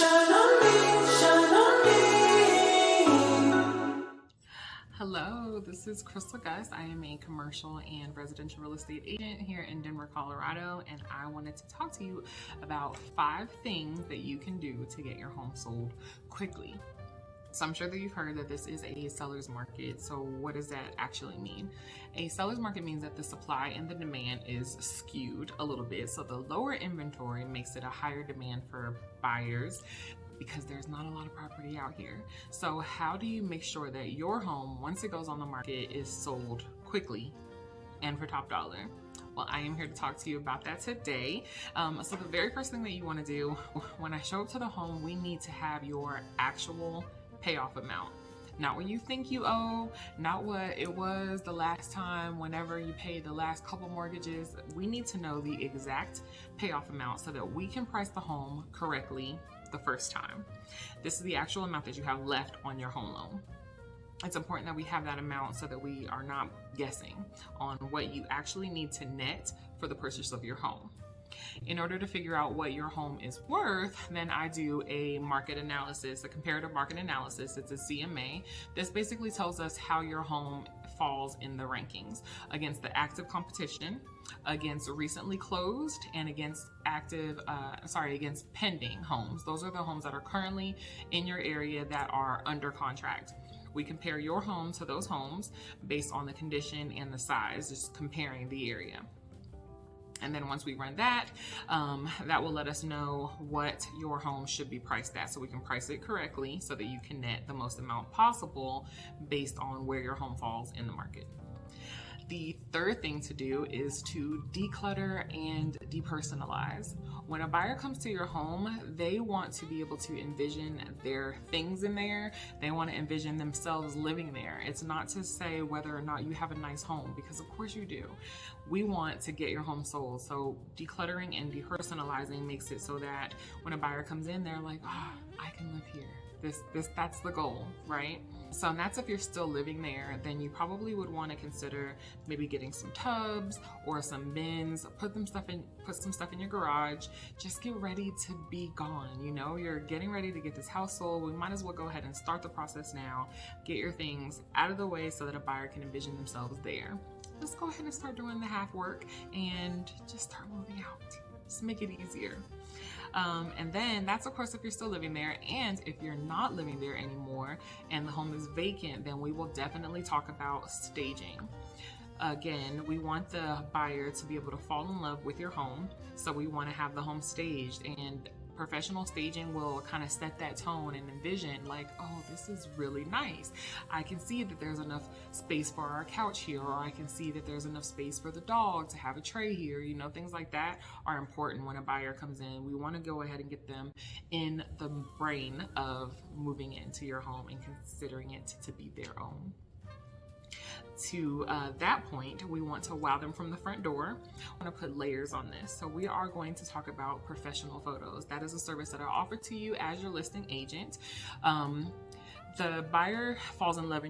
Shine on me, shine on me. Hello, this is Crystal Gus. I am a commercial and residential real estate agent here in Denver, Colorado, and I wanted to talk to you about 5 things that you can do to get your home sold quickly. So I'm sure that you've heard that this is a seller's market. So what does that actually mean? A seller's market means that the supply and the demand is skewed a little bit. So the lower inventory makes it a higher demand for buyers because there's not a lot of property out here. So how do you make sure that your home, once it goes on the market, is sold quickly and for top dollar? Well, I am here to talk to you about that today. So the very first thing that you want to do when I show up to the home, we need to have your actual payoff amount. Not what you think you owe, not what it was the last time whenever you paid the last couple mortgages. We need to know the exact payoff amount so that we can price the home correctly the first time. This is the actual amount that you have left on your home loan. It's important that we have that amount so that we are not guessing on what you actually need to net for the purchase of your home. In order to figure out what your home is worth, then I do a market analysis, a comparative market analysis. It's a CMA. This basically tells us how your home falls in the rankings against the active competition, against recently closed, and against against pending homes. Those are the homes that are currently in your area that are under contract. We compare your home to those homes based on the condition and the size, just comparing the area. And then once we run that, that will let us know what your home should be priced at, so we can price it correctly so that you can net the most amount possible based on where your home falls in the market. The third thing to do is to declutter and depersonalize. When a buyer comes to your home, they want to be able to envision their things in there. They want to envision themselves living there. It's not to say whether or not you have a nice home, because of course you do. We want to get your home sold. So decluttering and depersonalizing makes it so that when a buyer comes in, they're like, I can live here. That's the goal, right? So that's if you're still living there, then you probably would want to consider maybe getting some tubs or some bins, put some stuff in your garage. Just get ready to be gone. You know, you're getting ready to get this house sold. We might as well go ahead and start the process now. Get your things out of the way so that a buyer can envision themselves there. Let's go ahead and start doing the half work and just start moving out. Just make it easier. And then that's of course if you're still living there. And if you're not living there anymore and the home is vacant, then we will definitely talk about staging. Again, we want the buyer to be able to fall in love with your home. So we want to have the home staged, and professional staging will kind of set that tone and envision like, oh, this is really nice. I can see that there's enough space for our couch here, or I can see that there's enough space for the dog to have a tray here. You know, things like that are important when a buyer comes in. We want to go ahead and get them in the brain of moving into your home and considering it to be their own. To that point, we want to wow them from the front door. I want to put layers on this. So we are going to talk about professional photos. That is a service that I offer to you as your listing agent. The buyer falls in love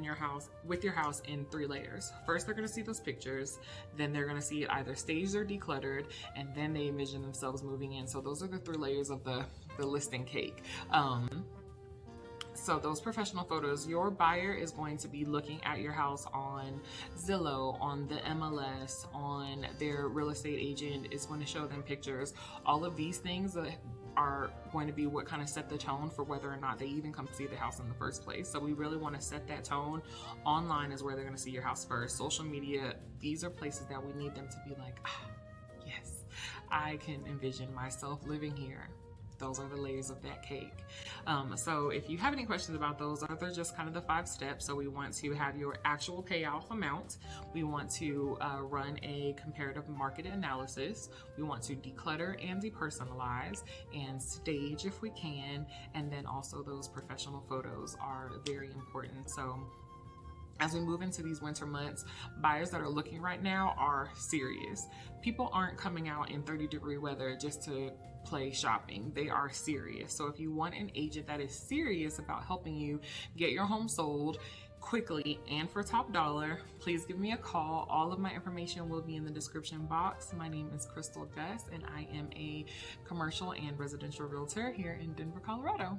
with your house in 3 layers. First, they're going to see those pictures. Then they're going to see it either staged or decluttered, and then they envision themselves moving in. So those are the 3 layers of the listing cake. So those professional photos, your buyer is going to be looking at your house on Zillow, on the MLS, on their real estate agent is going to show them pictures. All of these things are going to be what kind of set the tone for whether or not they even come see the house in the first place. So we really want to set that tone. Online is where they're going to see your house first. Social media, these are places that we need them to be like, yes, I can envision myself living here. Those are the layers of that cake. So if you have any questions about those, they're just kind of the 5 steps. So we want to have your actual payoff amount. We want to run a comparative market analysis. We want to declutter and depersonalize and stage if we can. And then also those professional photos are very important. So as we move into these winter months, buyers that are looking right now are serious. People aren't coming out in 30-degree weather just to play shopping. They are serious. So if you want an agent that is serious about helping you get your home sold quickly and for top dollar, please give me a call. All of my information will be in the description box. My name is Crystal Gus, and I am a commercial and residential realtor here in Denver, Colorado.